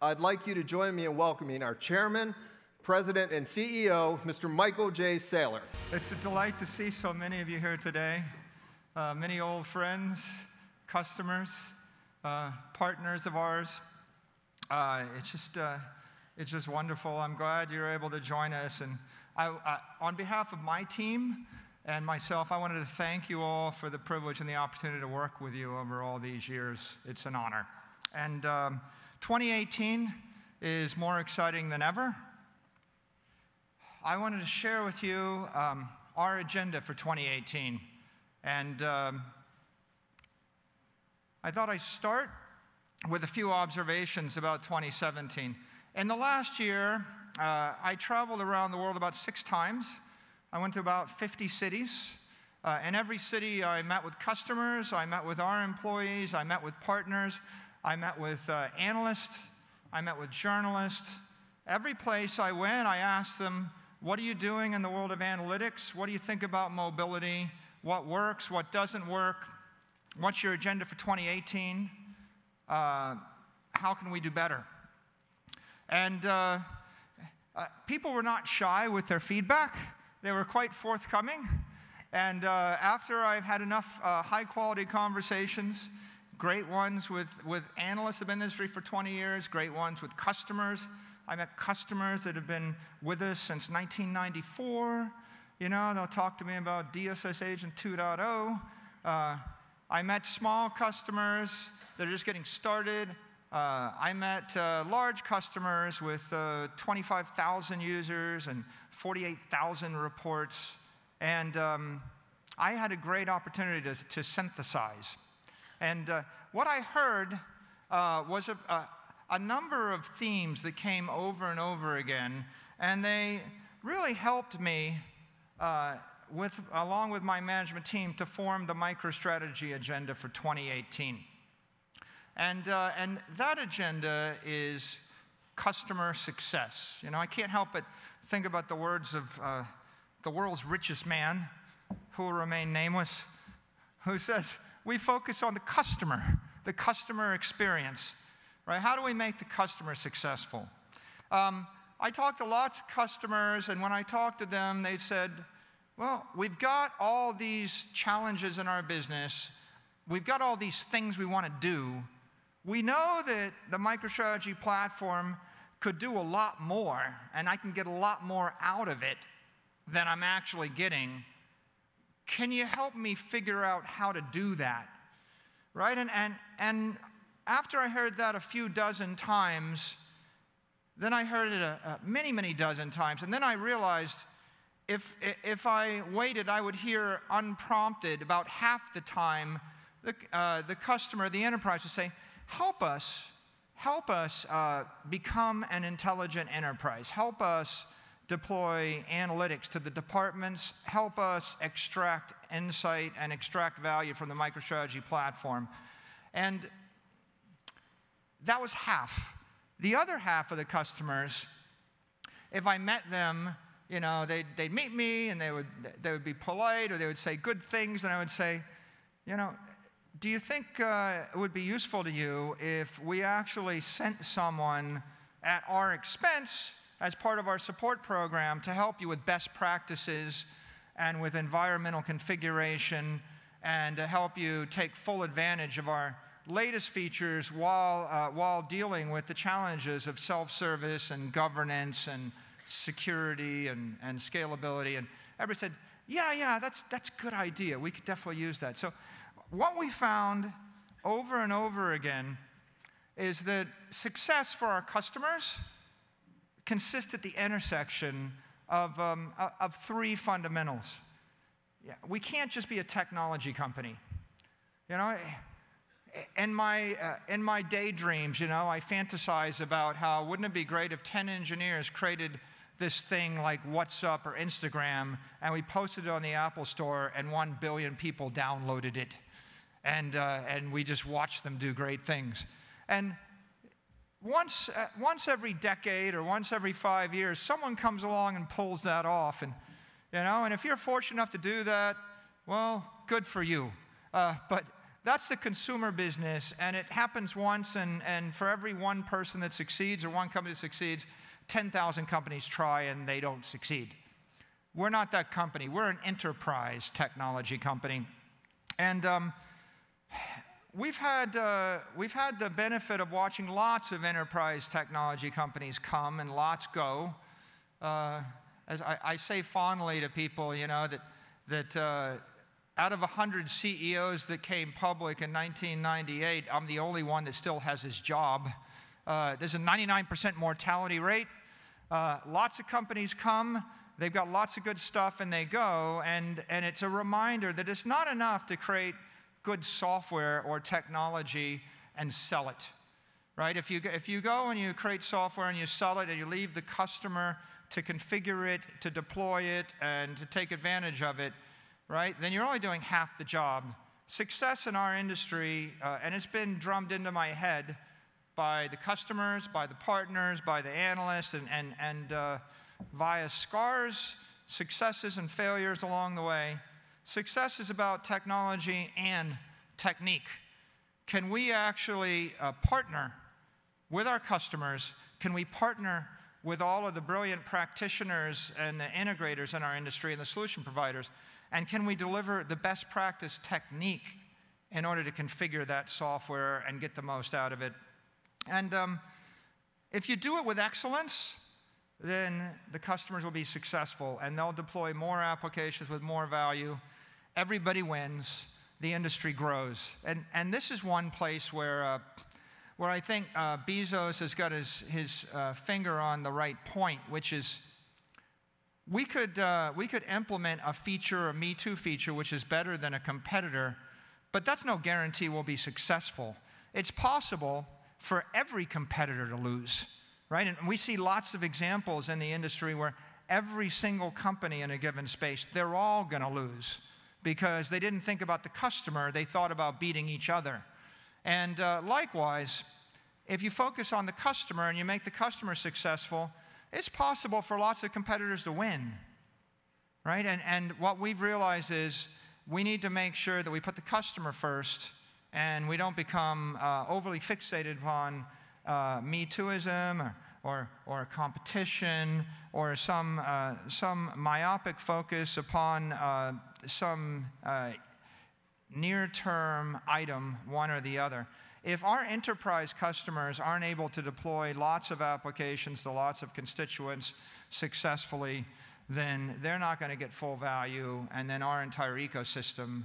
I'd like you to join me in welcoming our Chairman, President, and CEO, Mr. Michael J. Saylor. It's a delight to see so many of you here today. Many old friends, customers, partners of ours. It's just wonderful. I'm glad you're able to join us. And on behalf of my team and myself, I wanted to thank you all for the privilege and the opportunity to work with you over all these years. It's an honor. And 2018 is more exciting than ever. I wanted to share with you our agenda for 2018. And I thought I'd start with a few observations about 2017. In the last year, I traveled around the world about 6 times. I went to about 50 cities. In every city, I met with customers, I met with our employees, I met with partners, I met with analysts, I met with journalists. Every place I went, I asked them, what are you doing in the world of analytics? What do you think about mobility? What works? What doesn't work? What's your agenda for 2018? How can we do better? And people were not shy with their feedback. They were quite forthcoming. And after I've had enough high-quality conversations, great ones with analysts of industry for 20 years, great ones with customers. I met customers that have been with us since 1994. You know, they'll talk to me about DSS Agent 2.0. I met small customers that are just getting started. I met large customers with 25,000 users and 48,000 reports. And I had a great opportunity to synthesize. And what I heard was a number of themes that came over and over again, and they really helped me, along with my management team, to form the MicroStrategy agenda for 2018. And that agenda is customer success. You know, I can't help but think about the words of the world's richest man, who will remain nameless, who says, we focus on the customer experience, right? How do we make the customer successful? I talked to lots of customers, and when I talked to them, they said, well, we've got all these challenges in our business. We've got all these things we want to do. We know that the MicroStrategy platform could do a lot more, and I can get a lot more out of it than I'm actually getting. Can you help me figure out how to do that? Right? And after I heard that a few dozen times, then I heard it many, many dozen times, and then I realized if I waited, I would hear unprompted about half the time the customer, the enterprise would say, help us become an intelligent enterprise. Help us deploy analytics to the departments. Help us extract insight and extract value from the MicroStrategy platform. And that was half. The other half of the customers, if I met them, you know, they'd meet me and they would be polite, or they would say good things, and I would say, you know, do you think it would be useful to you if we actually sent someone at our expense as part of our support program to help you with best practices and with environmental configuration, and to help you take full advantage of our latest features while dealing with the challenges of self-service and governance and security and scalability? And everybody said, yeah, that's a good idea. We could definitely use that. So what we found over and over again is that success for our customers consists at the intersection of 3 fundamentals. Yeah, we can't just be a technology company. You know, in my daydreams, you know, I fantasize about how wouldn't it be great if 10 engineers created this thing like WhatsApp or Instagram, and we posted it on the Apple Store, and 1 billion people downloaded it, and we just watched them do great things. And once every decade or once every 5 years, someone comes along and pulls that off, and you know, and if you're fortunate enough to do that, well, good for you. But That's the consumer business, and it happens once, and for every one person that succeeds or one company that succeeds, 10,000 companies try and they don't succeed. We're not that company. We're an enterprise technology company. And we've had the benefit of watching lots of enterprise technology companies come and lots go. As I say fondly to people, you know, that out of 100 CEOs that came public in 1998, I'm the only one that still has his job. There's a 99% mortality rate. Lots of companies come, they've got lots of good stuff, and they go, and it's a reminder that it's not enough to create good software or technology and sell it, right? If you go and you create software and you sell it and you leave the customer to configure it, to deploy it, and to take advantage of it, right, then you're only doing half the job. Success in our industry, and it's been drummed into my head by the customers, by the partners, by the analysts, and via scars, successes, and failures along the way. Success is about technology and technique. Can we actually partner with our customers? Can we partner with all of the brilliant practitioners and the integrators in our industry and the solution providers? And can we deliver the best practice technique in order to configure that software and get the most out of it? And if you do it with excellence, then the customers will be successful, and they'll deploy more applications with more value. Everybody wins. The industry grows. And this is one place where I think Bezos has got his finger on the right point, which is we could implement a feature, a Me Too feature, which is better than a competitor, but that's no guarantee we'll be successful. It's possible for every competitor to lose, right? And we see lots of examples in the industry where every single company in a given space, they're all going to lose because they didn't think about the customer, they thought about beating each other. And likewise, if you focus on the customer and you make the customer successful, it's possible for lots of competitors to win, right? And what we've realized is we need to make sure that we put the customer first and we don't become overly fixated upon Me Tooism or competition or some myopic focus upon some near-term item, one or the other. If our enterprise customers aren't able to deploy lots of applications to lots of constituents successfully, then they're not going to get full value, and then our entire ecosystem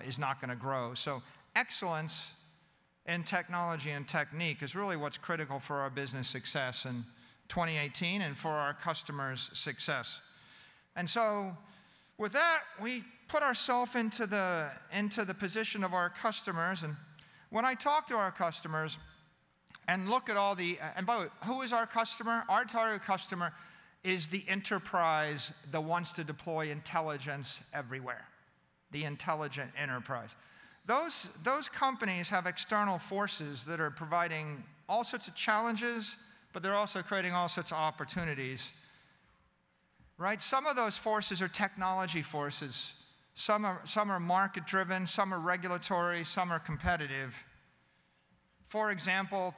is not going to grow. So excellence in technology and technique is really what's critical for our business success in 2018 and for our customers' success. And so with that, we put ourselves into the position of our customers. And when I talk to our customers and look at all the, and by the way, who is our customer? Our target customer is the enterprise that wants to deploy intelligence everywhere, the intelligent enterprise. Those companies have external forces that are providing all sorts of challenges, but they're also creating all sorts of opportunities, right? Some of those forces are technology forces. Some are market-driven, some are regulatory, some are competitive. For example,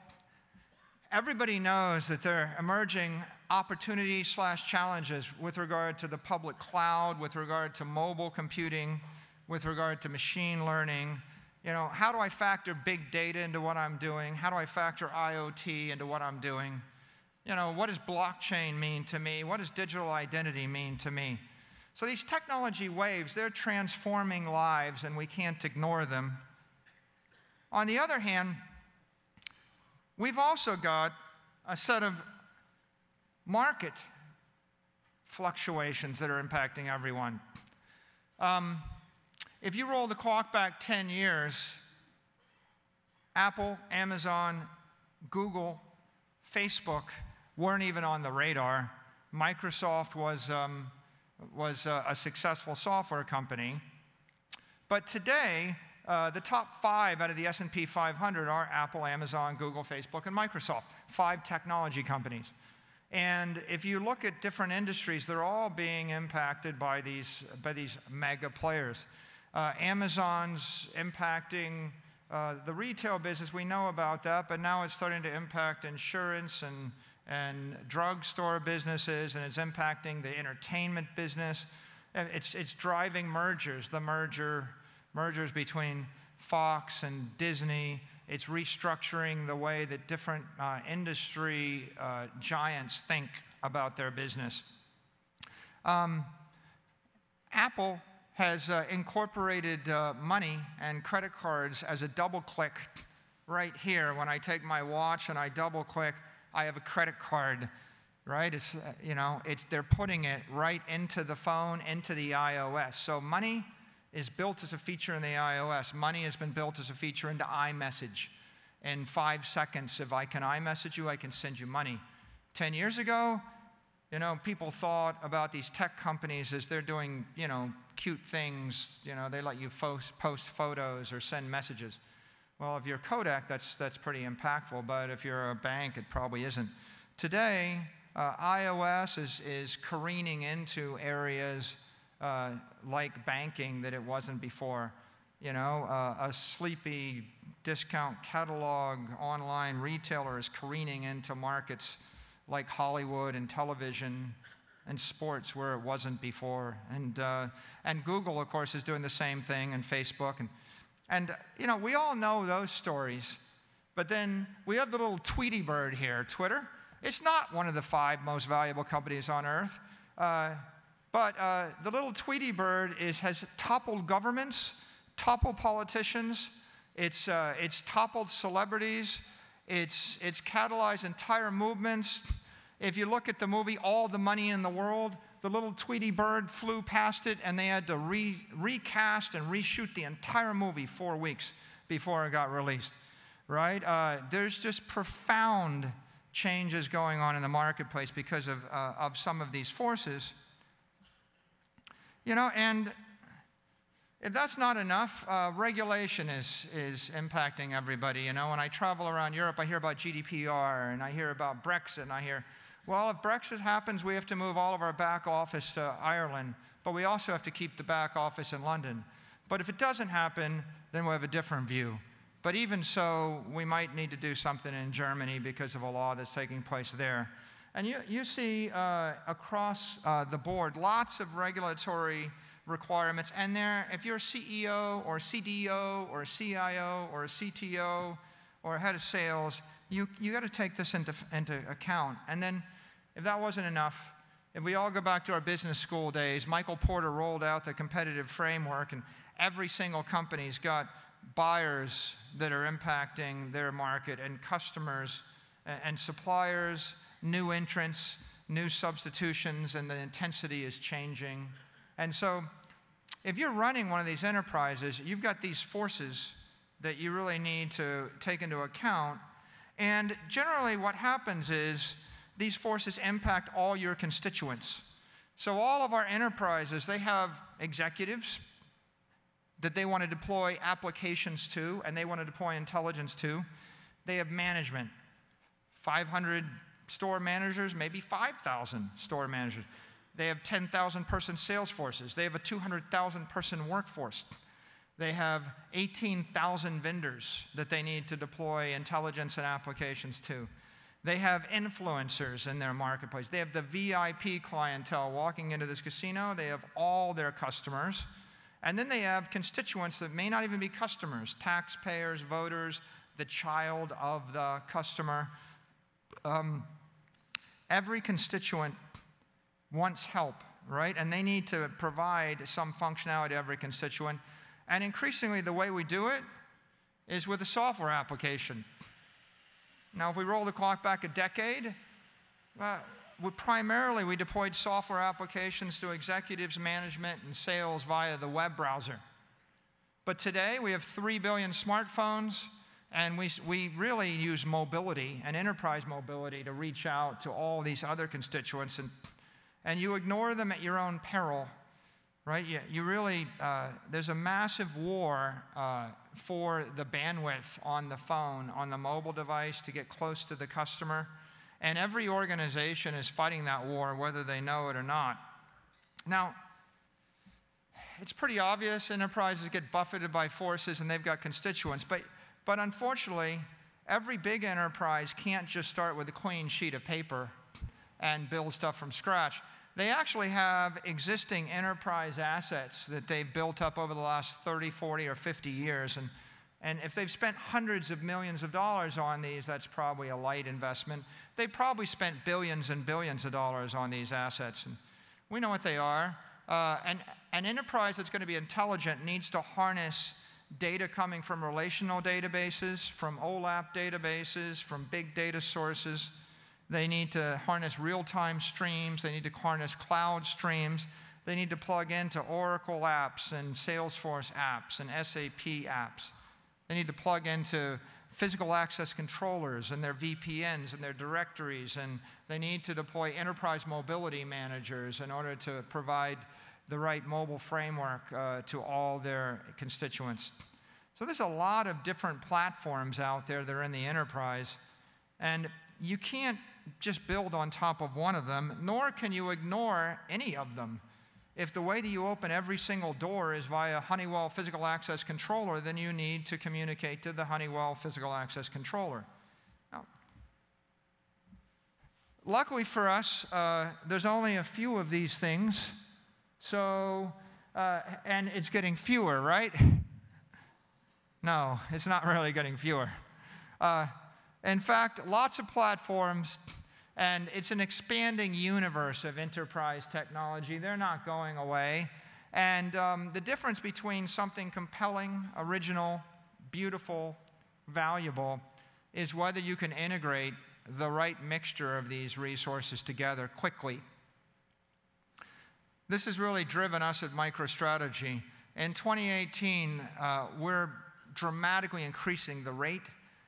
everybody knows that there are emerging opportunities/challenges with regard to the public cloud, with regard to mobile computing, with regard to machine learning. You know, how do I factor big data into what I'm doing? How do I factor IoT into what I'm doing? You know, what does blockchain mean to me? What does digital identity mean to me? So these technology waves, they're transforming lives, and we can't ignore them. On the other hand, we've also got a set of market fluctuations that are impacting everyone. If you roll the clock back 10 years, Apple, Amazon, Google, Facebook weren't even on the radar. Microsoft was a successful software company. But today, the top 5 out of the S&P 500 are Apple, Amazon, Google, Facebook, and Microsoft, 5 technology companies. And if you look at different industries, they're all being impacted by these mega players. Amazon's impacting the retail business. We know about that, but now it's starting to impact insurance and drugstore businesses, and it's impacting the entertainment business. It's driving mergers, mergers between Fox and Disney. It's restructuring the way that different industry giants think about their business. Apple has incorporated money and credit cards as a double click right here. When I take my watch and I double click, I have a credit card, right? It's, they're putting it right into the phone, into the iOS. So money is built as a feature in the iOS. Money has been built as a feature into iMessage. In 5 seconds, if I can iMessage you, I can send you money. 10 years ago, people thought about these tech companies as they're doing, cute things. They let you post photos or send messages. Well, if you're Kodak, that's pretty impactful, but if you're a bank, it probably isn't. Today, iOS is careening into areas like banking that it wasn't before. A sleepy discount catalog online retailer is careening into markets like Hollywood and television and sports where it wasn't before. And Google, of course, is doing the same thing, and Facebook. And we all know those stories. But then we have the little Tweety bird here, Twitter. It's not one of the 5 most valuable companies on earth. But the little Tweety bird has toppled governments, toppled politicians. It's toppled celebrities. It's catalyzed entire movements. If you look at the movie All the Money in the World, the little Tweety bird flew past it, and they had to recast and reshoot the entire movie 4 weeks before it got released, right? There's just profound changes going on in the marketplace because of some of these forces. And if that's not enough, regulation is impacting everybody. When I travel around Europe, I hear about GDPR, and I hear about Brexit, and I hear, well, if Brexit happens, we have to move all of our back office to Ireland, but we also have to keep the back office in London. But if it doesn't happen, then we'll have a different view. But even so, we might need to do something in Germany because of a law that's taking place there. And you see across the board lots of regulatory requirements. And if you're a CEO or a CDO or a CIO or a CTO or a head of sales, you got to take this into account. And then if that wasn't enough, if we all go back to our business school days, Michael Porter rolled out the competitive framework, and every single company's got buyers that are impacting their market, and customers and suppliers, new entrants, new substitutions, and the intensity is changing. And so if you're running one of these enterprises, you've got these forces that you really need to take into account. And generally what happens is these forces impact all your constituents. So all of our enterprises, they have executives that they want to deploy applications to, and they want to deploy intelligence to. They have management, 500 store managers, maybe 5,000 store managers. They have 10,000 person sales forces. They have a 200,000 person workforce. They have 18,000 vendors that they need to deploy intelligence and applications to. They have influencers in their marketplace. They have the VIP clientele walking into this casino. They have all their customers. And then they have constituents that may not even be customers, taxpayers, voters, the child of the customer. Every constituent wants help, right? And they need to provide some functionality to every constituent. And increasingly, the way we do it is with a software application. Now, if we roll the clock back a decade, primarily we deployed software applications to executives, management, and sales via the web browser. But today, we have 3 billion smartphones, and we really use mobility and enterprise mobility to reach out to all these other constituents, and you ignore them at your own peril, right? You really, there's a massive war for the bandwidth on the phone, on the mobile device to get close to the customer. And every organization is fighting that war, whether they know it or not. Now, it's pretty obvious enterprises get buffeted by forces and they've got constituents. But unfortunately, every big enterprise can't just start with a clean sheet of paper and build stuff from scratch. They actually have existing enterprise assets that they've built up over the last 30, 40, or 50 years. And if they've spent hundreds of millions of dollars on these, that's probably a light investment. They probably spent billions and billions of dollars on these assets. And we know what they are. An enterprise that's going to be intelligent needs to harness data coming from relational databases, from OLAP databases, from big data sources. They need to harness real-time streams. They need to harness cloud streams. They need to plug into Oracle apps and Salesforce apps and SAP apps. They need to plug into physical access controllers and their VPNs and their directories, and they need to deploy enterprise mobility managers in order to provide the right mobile framework to all their constituents. So there's a lot of different platforms out there that are in the enterprise, and you can't just build on top of one of them, nor can you ignore any of them. If the way that you open every single door is via Honeywell Physical Access Controller, then you need to communicate to the Honeywell Physical Access Controller. Now, luckily for us, there's only a few of these things, so, and it's getting fewer, right? No, it's not really getting fewer. In fact, lots of platforms, and it's an expanding universe of enterprise technology. They're not going away. And the difference between something compelling, original, beautiful, valuable, is whether you can integrate the right mixture of these resources together quickly. This has really driven us at MicroStrategy. In 2018, we're dramatically increasing the rate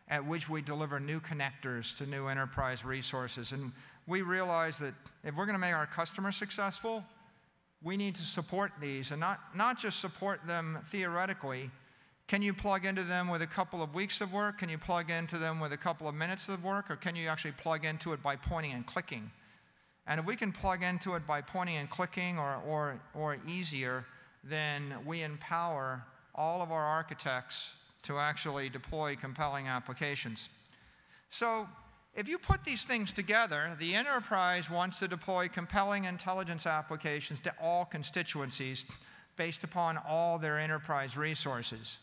at which we deliver new connectors to new enterprise resources. And we realize that if we're going to make our customers successful, we need to support these, and not just support them theoretically. Can you plug into them with a couple of weeks of work? Can you plug into them with a couple of minutes of work? Or can you actually plug into it by pointing and clicking? And if we can plug into it by pointing and clicking or easier, then we empower all of our architects to actually deploy compelling applications. So if you put these things together, the enterprise wants to deploy compelling intelligence applications to all constituencies based upon all their enterprise resources,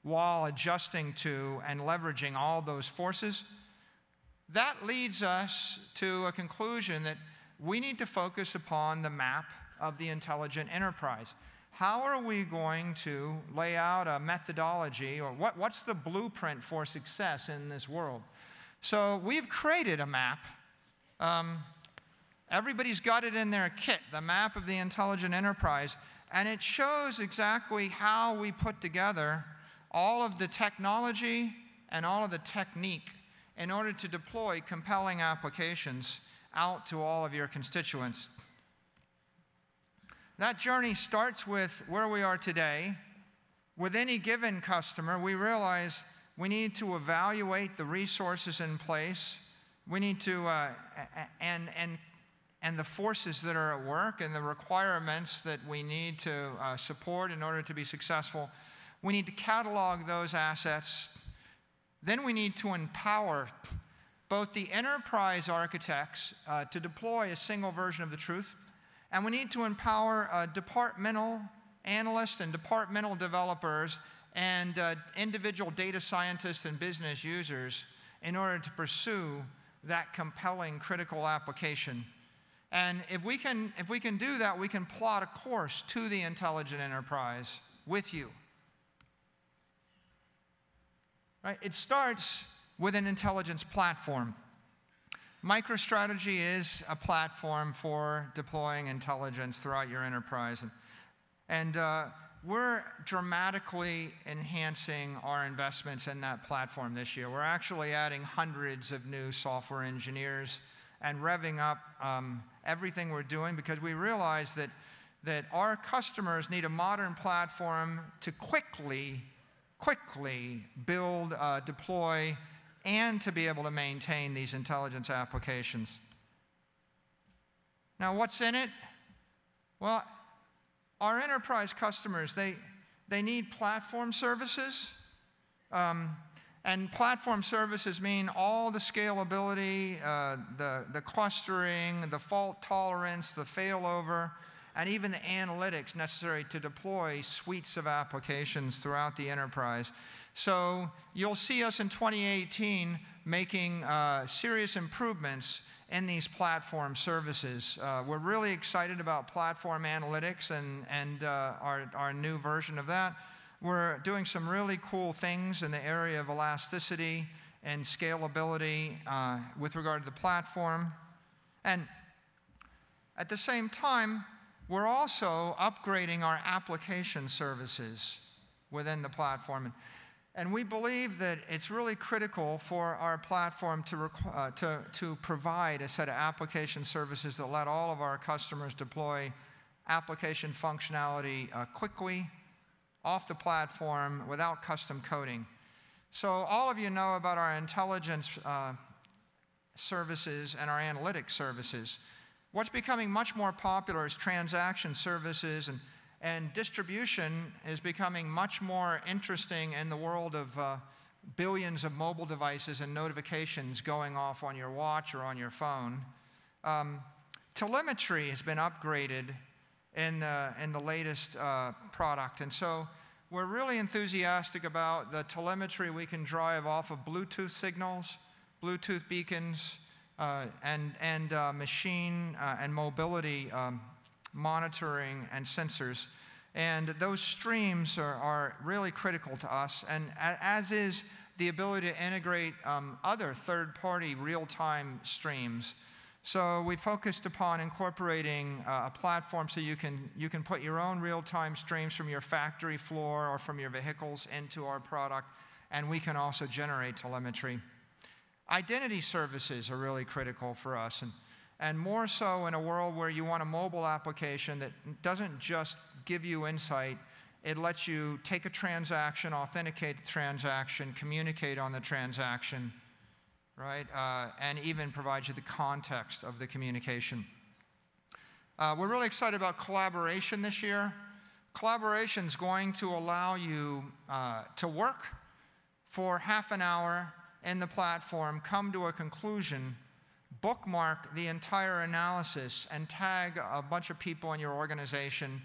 while adjusting to and leveraging all those forces. That leads us to a conclusion that we need to focus upon the map of the intelligent enterprise. How are we going to lay out a methodology, or what's the blueprint for success in this world? So we've created a map. Everybody's got it in their kit, the map of the intelligent enterprise, and it shows exactly how we put together all of the technology and all of the technique in order to deploy compelling applications out to all of your constituents. That journey starts with where we are today. With any given customer, we realize we need to evaluate the resources in place. We need to, and the forces that are at work and the requirements that we need to support in order to be successful. We need to catalog those assets. Then we need to empower both the enterprise architects to deploy a single version of the truth, and we need to empower departmental analysts and departmental developers and individual data scientists and business users in order to pursue that compelling critical application. And if we can do that, we can plot a course to the intelligent enterprise with you. Right? It starts with an intelligence platform. MicroStrategy is a platform for deploying intelligence throughout your enterprise. And we're dramatically enhancing our investments in that platform this year. We're actually adding hundreds of new software engineers and revving up everything we're doing, because we realize that our customers need a modern platform to quickly build, deploy, and to be able to maintain these intelligence applications. Now, what's in it? Well, our enterprise customers, they need platform services. And platform services mean all the scalability, the clustering, the fault tolerance, the failover, and even the analytics necessary to deploy suites of applications throughout the enterprise. So you'll see us in 2018 making serious improvements in these platform services. We're really excited about platform analytics and our new version of that. We're doing some really cool things in the area of elasticity and scalability with regard to the platform. And at the same time, we're also upgrading our application services within the platform. And we believe that it's really critical for our platform to provide a set of application services that let all of our customers deploy application functionality quickly, off the platform, without custom coding. So all of you know about our intelligence services and our analytics services. What's becoming much more popular is transaction services, and distribution is becoming much more interesting in the world of billions of mobile devices and notifications going off on your watch or on your phone. Telemetry has been upgraded in the latest product, and so we're really enthusiastic about the telemetry we can drive off of Bluetooth signals, Bluetooth beacons, and machine and mobility monitoring and sensors. And those streams are really critical to us, and as is the ability to integrate other third-party real-time streams. So we focused upon incorporating a platform so you can put your own real-time streams from your factory floor or from your vehicles into our product, and we can also generate telemetry. Identity services are really critical for us, and more so in a world where you want a mobile application that doesn't just give you insight, it lets you take a transaction, authenticate the transaction, communicate on the transaction, right? And even provide you the context of the communication. We're really excited about collaboration this year. Collaboration is going to allow you to work for half an hour in the platform, come to a conclusion, bookmark the entire analysis, and tag a bunch of people in your organization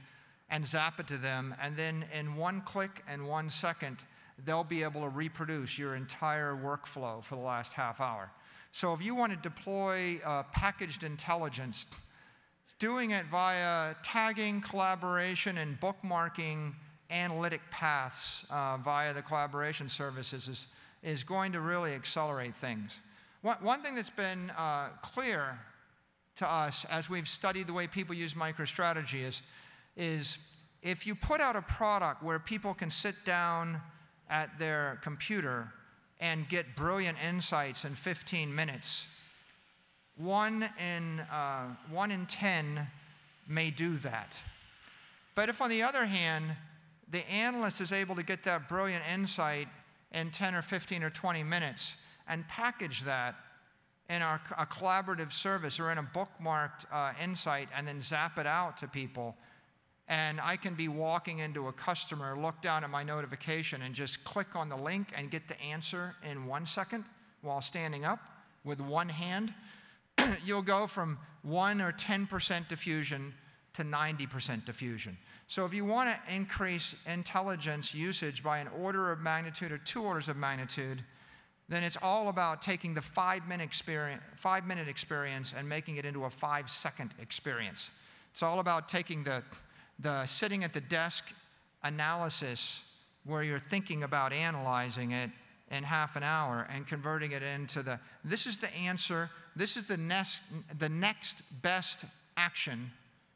and zap it to them, and then in one click and 1 second, they'll be able to reproduce your entire workflow for the last half hour. So if you want to deploy packaged intelligence, doing it via tagging, collaboration, and bookmarking analytic paths via the collaboration services is going to really accelerate things. One thing that's been clear to us as we've studied the way people use MicroStrategy is if you put out a product where people can sit down at their computer and get brilliant insights in 15 minutes, 1 in 10 may do that. But if, on the other hand, the analyst is able to get that brilliant insight in 10 or 15 or 20 minutes and package that in a collaborative service or in a bookmarked insight and then zap it out to people, and I can be walking into a customer, look down at my notification, and just click on the link and get the answer in 1 second while standing up with one hand, you'll go from 1 or 10% diffusion to 90% diffusion. So if you want to increase intelligence usage by an order of magnitude or 2 orders of magnitude, then it's all about taking the 5-minute experience and making it into a 5-second experience. It's all about taking the sitting at the desk analysis where you're thinking about analyzing it in half an hour and converting it into this is the answer, this is the next best action,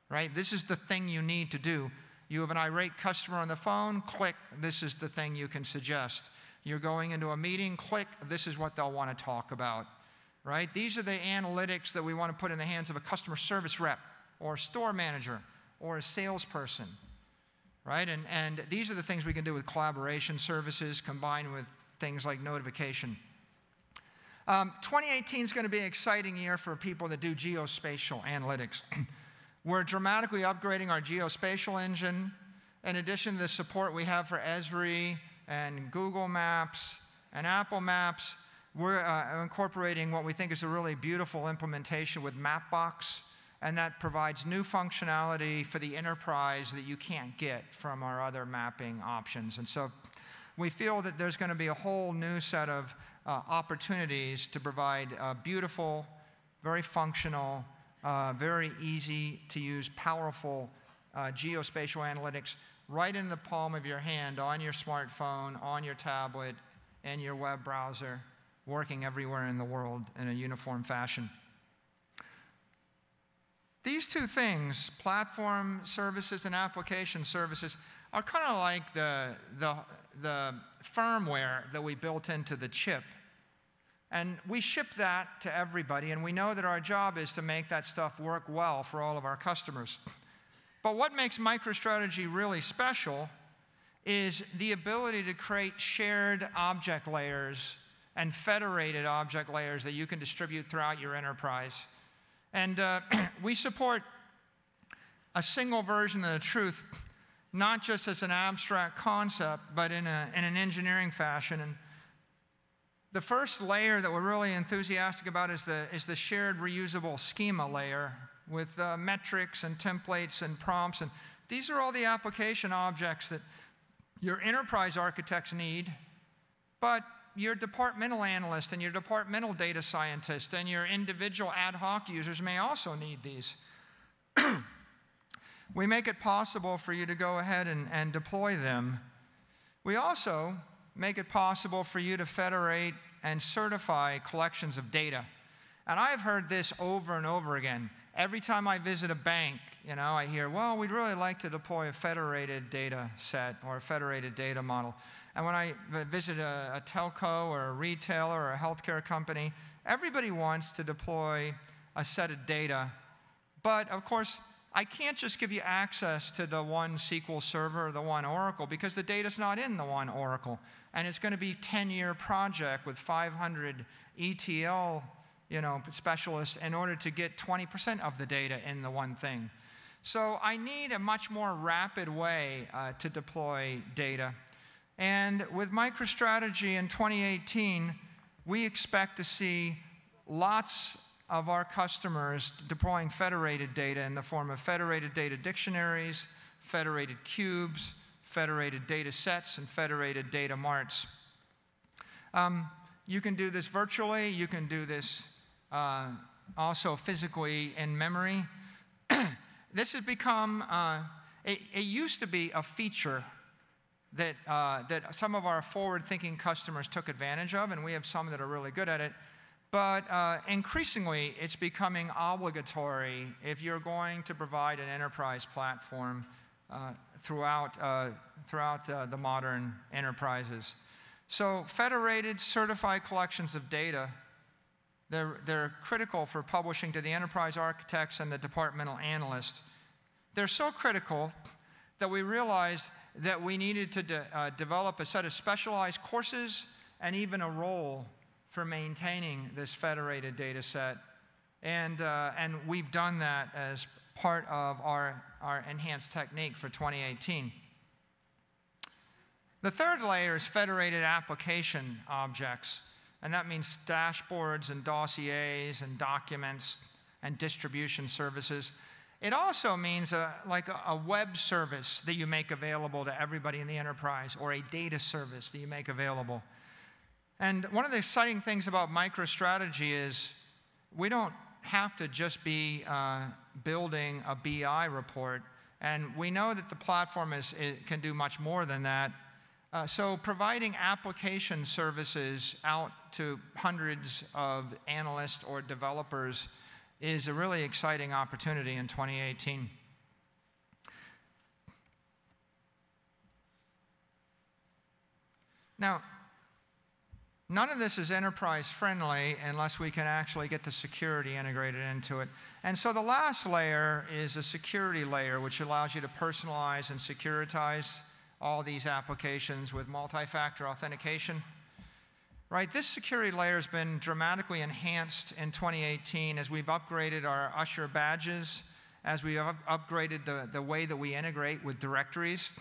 right? This is the thing you need to do. You have an irate customer on the phone, click, this is the thing you can suggest. You're going into a meeting, click, this is what they'll want to talk about, right? These are the analytics that we want to put in the hands of a customer service rep or a store manager or a salesperson, right? And these are the things we can do with collaboration services combined with things like notification. 2018 is going to be an exciting year for people that do geospatial analytics. We're dramatically upgrading our geospatial engine. In addition to the support we have for Esri and Google Maps and Apple Maps, we're incorporating what we think is a really beautiful implementation with Mapbox, and that provides new functionality for the enterprise that you can't get from our other mapping options. And so we feel that there's going to be a whole new set of opportunities to provide beautiful, very functional, very easy to use, powerful geospatial analytics right in the palm of your hand, on your smartphone, on your tablet, and your web browser, working everywhere in the world in a uniform fashion. These two things, platform services and application services, are kind of like the firmware that we built into the chip. And we ship that to everybody, and we know that our job is to make that stuff work well for all of our customers. But what makes MicroStrategy really special is the ability to create shared object layers and federated object layers that you can distribute throughout your enterprise. And we support a single version of the truth, not just as an abstract concept, but in an engineering fashion. And the first layer that we're really enthusiastic about is the shared reusable schema layer with metrics and templates and prompts. And these are all the application objects that your enterprise architects need, but your departmental analyst and your departmental data scientist and your individual ad hoc users may also need these. We make it possible for you to go ahead and deploy them. We also make it possible for you to federate and certify collections of data. And I've heard this over and over again. Every time I visit a bank, I hear, well, we'd really like to deploy a federated data set or a federated data model. And when I visit a telco or a retailer or a healthcare company, everybody wants to deploy a set of data. But of course, I can't just give you access to the one SQL Server or the one Oracle, because the data's not in the one Oracle. And it's going to be a 10-year project with 500 ETL specialists in order to get 20% of the data in the one thing. So I need a much more rapid way to deploy data. And with MicroStrategy in 2018, we expect to see lots of our customers deploying federated data in the form of federated data dictionaries, federated cubes, federated data sets, and federated data marts. You can do this virtually. You can do this also physically in memory. This has become, it used to be a feature that some of our forward-thinking customers took advantage of, and we have some that are really good at it. But increasingly, it's becoming obligatory if you're going to provide an enterprise platform throughout the modern enterprises. So federated, certified collections of data, they're critical for publishing to the enterprise architects and the departmental analysts. They're so critical that we realized that we needed to develop a set of specialized courses and even a role for maintaining this federated data set. And we've done that as part of our enhanced technique for 2018. The third layer is federated application objects. And that means dashboards and dossiers and documents and distribution services. It also means like a web service that you make available to everybody in the enterprise, or a data service that you make available. And one of the exciting things about MicroStrategy is we don't have to just be building a BI report. And we know that the platform can do much more than that. So providing application services out to hundreds of analysts or developers is a really exciting opportunity in 2018. Now, none of this is enterprise friendly unless we can actually get the security integrated into it. And so the last layer is a security layer, which allows you to personalize and securitize all these applications with multi-factor authentication. Right, this security layer has been dramatically enhanced in 2018 as we've upgraded our Usher badges as we have upgraded the way that we integrate with directories.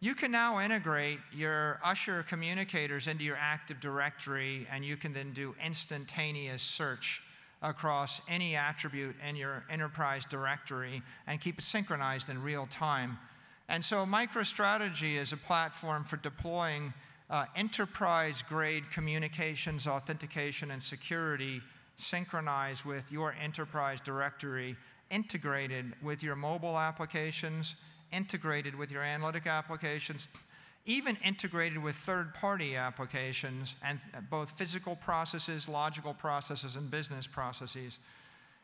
You can now integrate your Usher communicators into your Active Directory, and you can then do instantaneous search across any attribute in your enterprise directory and keep it synchronized in real time. And so MicroStrategy is a platform for deploying enterprise-grade communications, authentication, and security synchronized with your enterprise directory, integrated with your mobile applications, integrated with your analytic applications, even integrated with third-party applications, and both physical processes, logical processes, and business processes.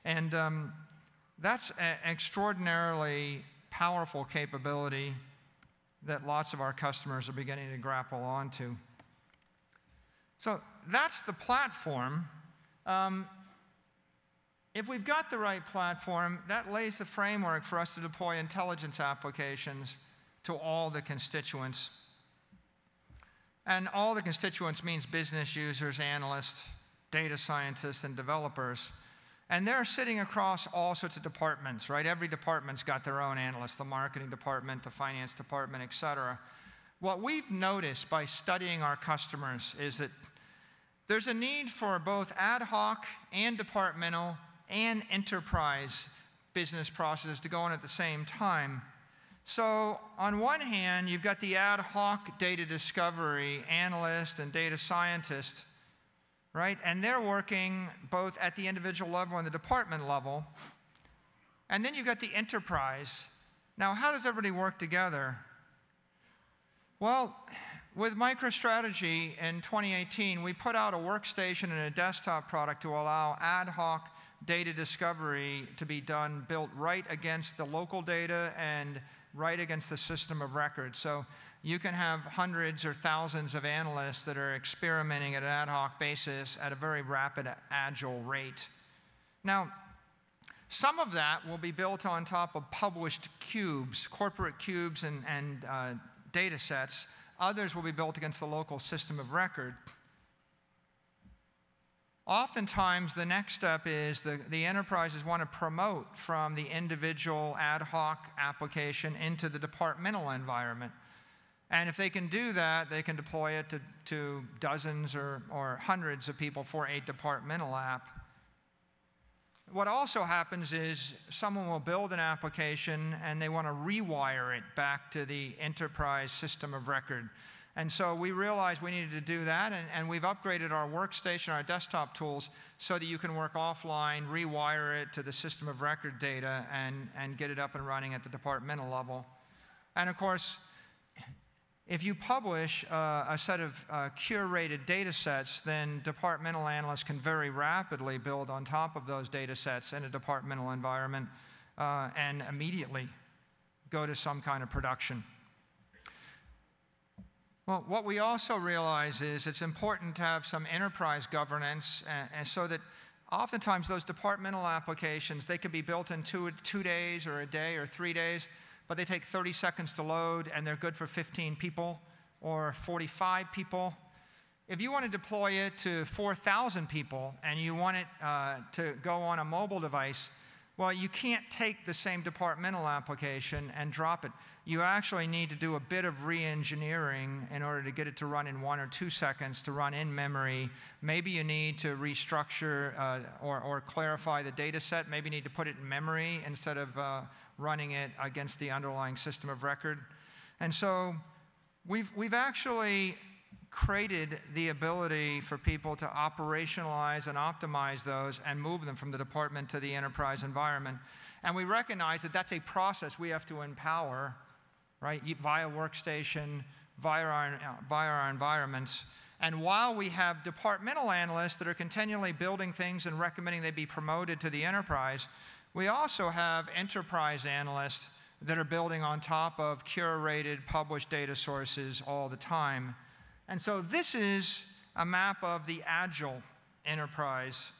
And that's an extraordinarily powerful capability that lots of our customers are beginning to grapple onto. So that's the platform. If we've got the right platform, that lays the framework for us to deploy intelligence applications to all the constituents. And all the constituents means business users, analysts, data scientists, and developers. And they're sitting across all sorts of departments, right? Every department's got their own analyst, the marketing department, the finance department, et cetera. What we've noticed by studying our customers is that there's a need for both ad hoc and departmental and enterprise business processes to go on at the same time. So on one hand, you've got the ad hoc data discovery analyst and data scientist, right? And they're working both at the individual level and the department level. And then you've got the enterprise. Now, how does everybody work together? Well, with MicroStrategy in 2018, we put out a workstation and a desktop product to allow ad hoc data discovery to be done, built right against the local data and right against the system of record. So you can have hundreds or thousands of analysts that are experimenting at an ad hoc basis at a very rapid, agile rate. Now, some of that will be built on top of published cubes, corporate cubes and data sets. Others will be built against the local system of record. Oftentimes, the next step is the enterprises want to promote from the individual ad hoc application into the departmental environment. And if they can do that, they can deploy it to dozens or hundreds of people for a departmental app. What also happens is someone will build an application and they want to rewire it back to the enterprise system of record. And so we realized we needed to do that, and we've upgraded our workstation, our desktop tools, so that you can work offline, rewire it to the system of record data, and get it up and running at the departmental level. And of course, if you publish a set of curated data sets, then departmental analysts can very rapidly build on top of those data sets in a departmental environment and immediately go to some kind of production. Well, what we also realize is it's important to have some enterprise governance, and so that oftentimes those departmental applications, they can be built in 2 days or a day or 3 days, but they take 30 seconds to load, and they're good for 15 people or 45 people. If you want to deploy it to 4,000 people and you want it to go on a mobile device, well, you can't take the same departmental application and drop it. You actually need to do a bit of re-engineering in order to get it to run in 1 or 2 seconds, to run in memory. Maybe you need to restructure or clarify the data set. Maybe you need to put it in memory instead of running it against the underlying system of record. And so we've actually created the ability for people to operationalize and optimize those and move them from the department to the enterprise environment. And we recognize that that's a process we have to empower, right, via workstation, via our environments. And while we have departmental analysts that are continually building things and recommending they be promoted to the enterprise, we also have enterprise analysts that are building on top of curated, published data sources all the time. And so this is a map of the Agile enterprise.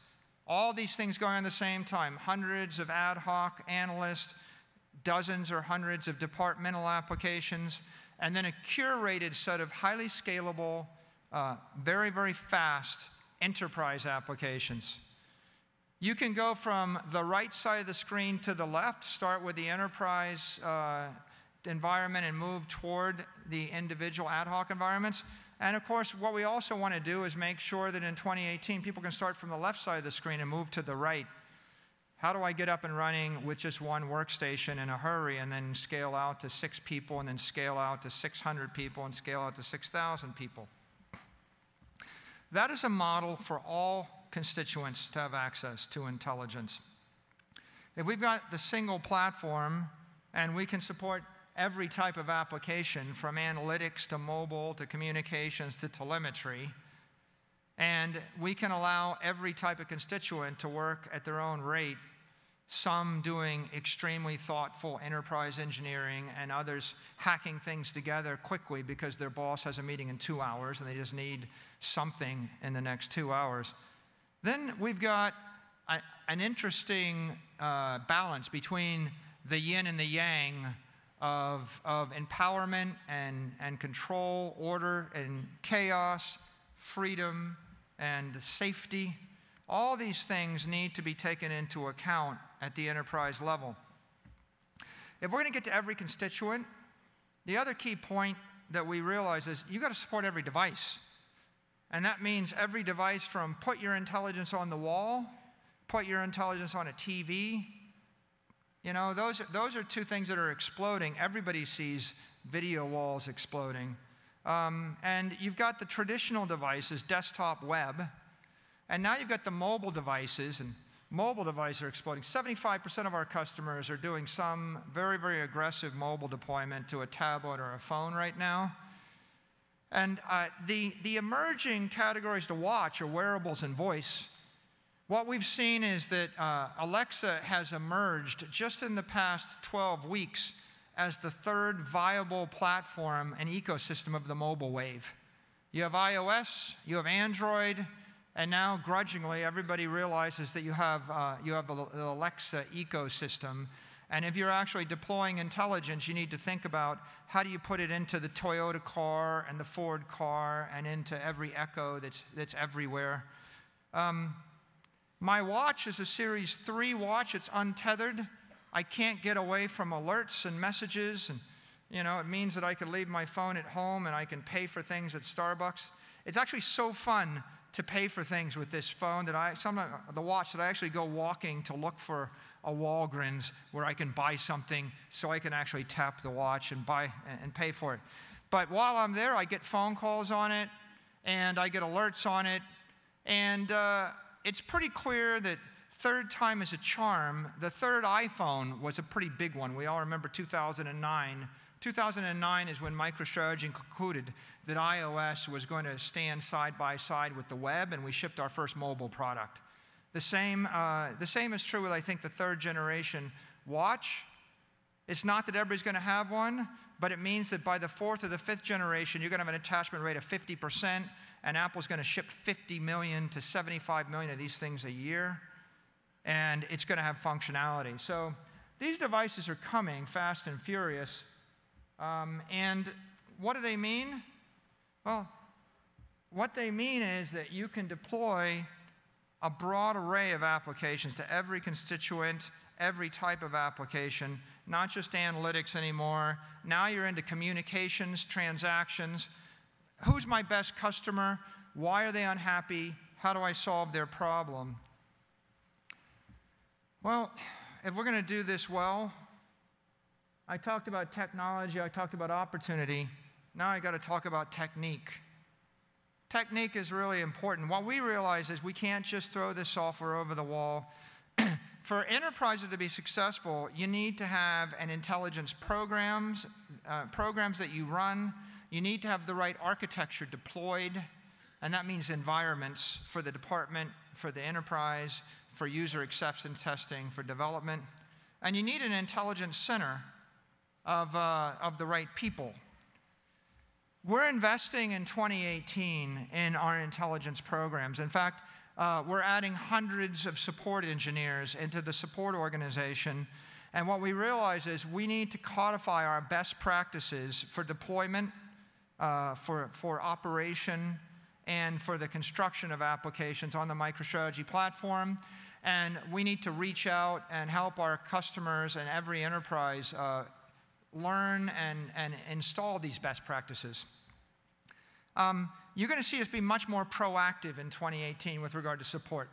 All these things going on at the same time, hundreds of ad hoc analysts, dozens or hundreds of departmental applications, and then a curated set of highly scalable, very, very fast enterprise applications. You can go from the right side of the screen to the left, start with the enterprise environment and move toward the individual ad hoc environments. And of course, what we also want to do is make sure that in 2018, people can start from the left side of the screen and move to the right. How do I get up and running with just one workstation in a hurry and then scale out to 6 people and then scale out to 600 people and scale out to 6,000 people? That is a model for all constituents to have access to intelligence. If we've got the single platform and we can support every type of application from analytics to mobile to communications to telemetry, and we can allow every type of constituent to work at their own rate, some doing extremely thoughtful enterprise engineering and others hacking things together quickly because their boss has a meeting in 2 hours and they just need something in the next 2 hours. Then we've got an interesting balance between the yin and the yang of empowerment and control, order and chaos, freedom and safety. All these things need to be taken into account at the enterprise level. If we're going to get to every constituent, the other key point that we realize is you've got to support every device. And that means every device from put your intelligence on the wall, put your intelligence on a TV. You know, those are two things that are exploding. Everybody sees video walls exploding. And you've got the traditional devices, desktop, web. And now you've got the mobile devices, and mobile devices are exploding. 75% of our customers are doing some very, very aggressive mobile deployment to a tablet or a phone right now. And the emerging categories to watch are wearables and voice. What we've seen is that Alexa has emerged just in the past 12 weeks as the third viable platform and ecosystem of the mobile wave. You have iOS, you have Android, and now grudgingly everybody realizes that you have the Alexa ecosystem. And if you're actually deploying intelligence, you need to think about how do you put it into the Toyota car and the Ford car and into every Echo that's everywhere. My watch is a Series 3 watch. It's untethered. I can't get away from alerts and messages. And, you know, it means that I can leave my phone at home and I can pay for things at Starbucks. It's actually so fun to pay for things with this phone that the watch that I actually go walking to look for a Walgreens where I can buy something so I can actually tap the watch and buy and pay for it. But while I'm there, I get phone calls on it and I get alerts on it. And it's pretty clear that third time is a charm. The third iPhone was a pretty big one. We all remember 2009. 2009 is when MicroStrategy concluded that iOS was going to stand side by side with the web, and we shipped our first mobile product. The same is true with, I think, the third generation watch. It's not that everybody's going to have one, but it means that by the fourth or the fifth generation, you're going to have an attachment rate of 50%, and Apple's going to ship 50 million to 75 million of these things a year, and it's going to have functionality. So these devices are coming fast and furious. And what do they mean? Well, what they mean is that you can deploy a broad array of applications to every constituent, every type of application, not just analytics anymore. Now you're into communications, transactions. Who's my best customer? Why are they unhappy? How do I solve their problem? Well, if we're going to do this well, I talked about technology, I talked about opportunity. Now I got to talk about technique. Technique is really important. What we realize is we can't just throw this software over the wall. For enterprises to be successful, you need to have an intelligence programs that you run. You need to have the right architecture deployed, and that means environments for the department, for the enterprise, for user acceptance testing, for development. And you need an intelligence center of the right people. We're investing in 2018 in our intelligence programs. In fact, we're adding hundreds of support engineers into the support organization. And what we realize is we need to codify our best practices for deployment, for operation, and for the construction of applications on the MicroStrategy platform. And we need to reach out and help our customers and every enterprise learn and install these best practices. You're going to see us be much more proactive in 2018 with regard to support.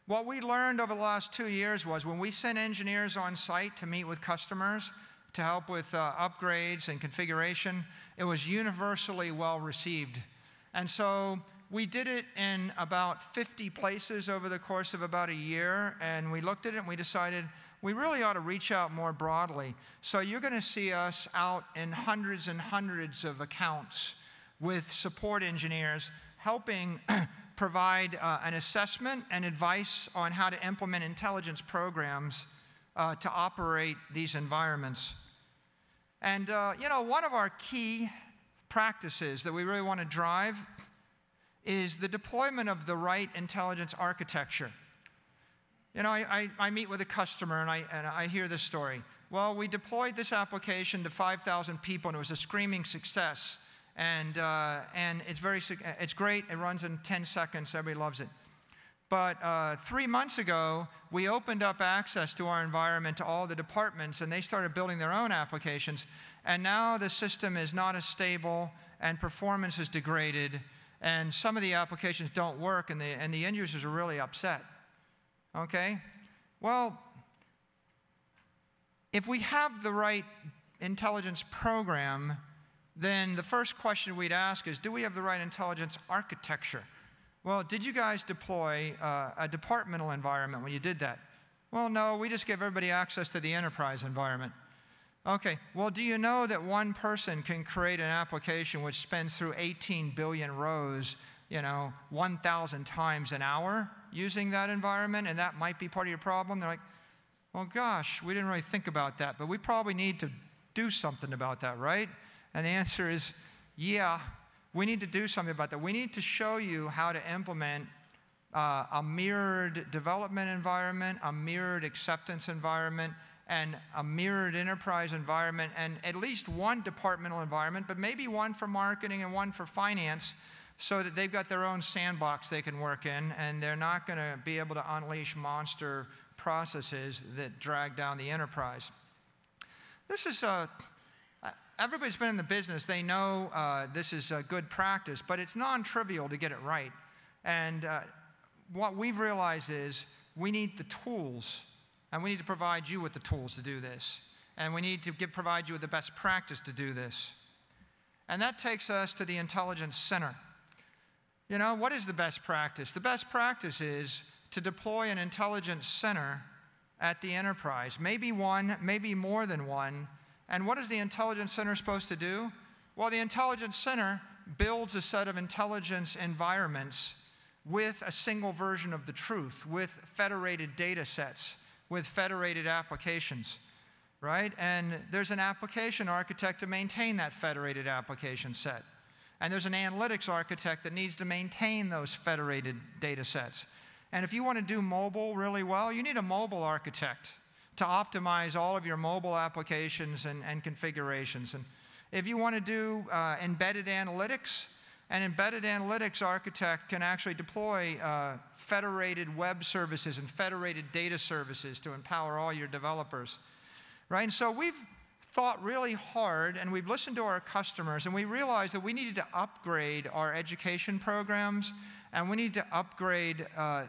What we learned over the last 2 years was when we sent engineers on site to meet with customers to help with upgrades and configuration, it was universally well received. And so we did it in about 50 places over the course of about a year, and we looked at it and we decided we really ought to reach out more broadly. So you're going to see us out in hundreds and hundreds of accounts with support engineers helping provide an assessment and advice on how to implement intelligence programs to operate these environments. And you know, one of our key practices that we really want to drive is the deployment of the right intelligence architecture. You know, I meet with a customer and I hear this story. Well, we deployed this application to 5,000 people and it was a screaming success. And it's great. It runs in 10 seconds. Everybody loves it. But 3 months ago, we opened up access to our environment to all the departments, and they started building their own applications. And now the system is not as stable, and performance is degraded, and some of the applications don't work, and the end users are really upset. Okay? Well, if we have the right intelligence program, then the first question we'd ask is, do we have the right intelligence architecture? Well, did you guys deploy a departmental environment when you did that? Well, no, we just gave everybody access to the enterprise environment. Okay, well, do you know that one person can create an application which spins through 18 billion rows, 1,000 times an hour using that environment, and that might be part of your problem? They're like, well, gosh, we didn't really think about that, but we probably need to do something about that, right? And the answer is, yeah, we need to do something about that. We need to show you how to implement a mirrored development environment, a mirrored acceptance environment, and a mirrored enterprise environment, and at least one departmental environment, but maybe one for marketing and one for finance, so that they've got their own sandbox they can work in, and they're not going to be able to unleash monster processes that drag down the enterprise. This is everybody's been in the business. They know this is a good practice, but it's non-trivial to get it right. And what we've realized is we need the tools, and we need to provide you with the tools to do this. And we need to provide you with the best practice to do this. And that takes us to the Intelligence Center. You know, what is the best practice? The best practice is to deploy an Intelligence Center at the enterprise. Maybe one, maybe more than one. And what is the Intelligence Center supposed to do? Well, the Intelligence Center builds a set of intelligence environments with a single version of the truth, with federated data sets, with federated applications, right? And there's an application architect to maintain that federated application set. And there's an analytics architect that needs to maintain those federated data sets. And if you want to do mobile really well, you need a mobile architect to optimize all of your mobile applications and configurations. And if you want to do embedded analytics, an embedded analytics architect can actually deploy federated web services and federated data services to empower all your developers, right? And so we've thought really hard, and we've listened to our customers, and we realized that we needed to upgrade our education programs, and we need to upgrade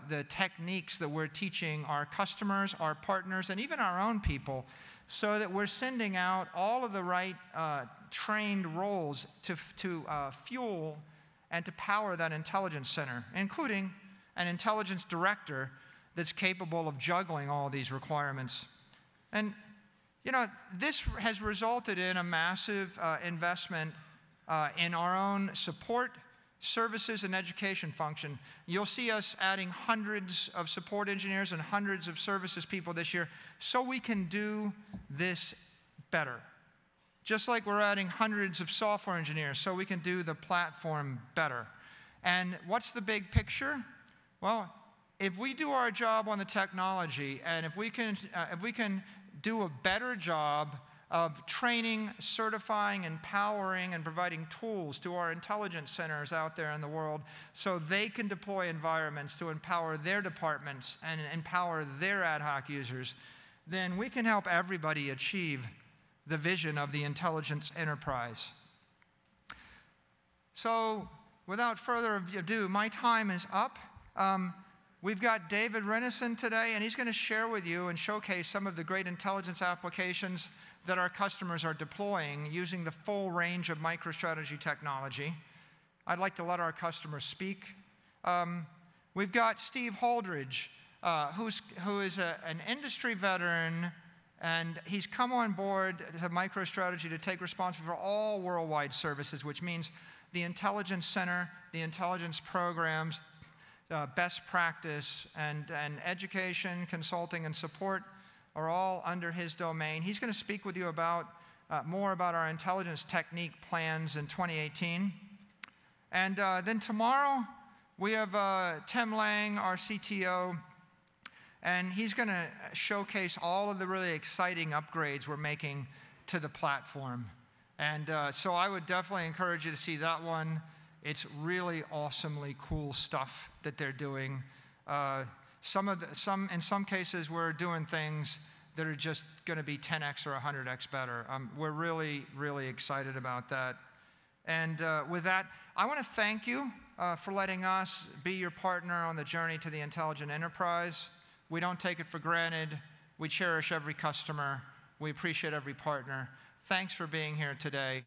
the techniques that we're teaching our customers, our partners, and even our own people, so that we're sending out all of the right trained roles to fuel and to power that intelligence center, including an intelligence director that's capable of juggling all these requirements. And you know, this has resulted in a massive investment in our own support services and education function. You'll see us adding hundreds of support engineers and hundreds of services people this year so we can do this better. Just like we're adding hundreds of software engineers so we can do the platform better. And what's the big picture? Well, if we do our job on the technology, and if we can do a better job of training, certifying, empowering, and providing tools to our intelligence centers out there in the world so they can deploy environments to empower their departments and empower their ad hoc users, then we can help everybody achieve the vision of the intelligence enterprise. So, without further ado, my time is up. We've got David Renison today, and he's going to share with you and showcase some of the great intelligence applications that our customers are deploying using the full range of MicroStrategy technology. I'd like to let our customers speak. We've got Steve Holdridge, who is an industry veteran, and he's come on board to MicroStrategy to take responsibility for all worldwide services, which means the Intelligence Center, the intelligence programs, best practice, and education, consulting, and support are all under his domain. He's going to speak with you about more about our intelligence technique plans in 2018. And then tomorrow, we have Tim Lang, our CTO, and he's going to showcase all of the really exciting upgrades we're making to the platform. And so I would definitely encourage you to see that one. It's really awesomely cool stuff that they're doing. In some cases, we're doing things that are just going to be 10x or 100x better. We're really, really excited about that. And with that, I want to thank you for letting us be your partner on the journey to the intelligent enterprise. We don't take it for granted. We cherish every customer. We appreciate every partner. Thanks for being here today.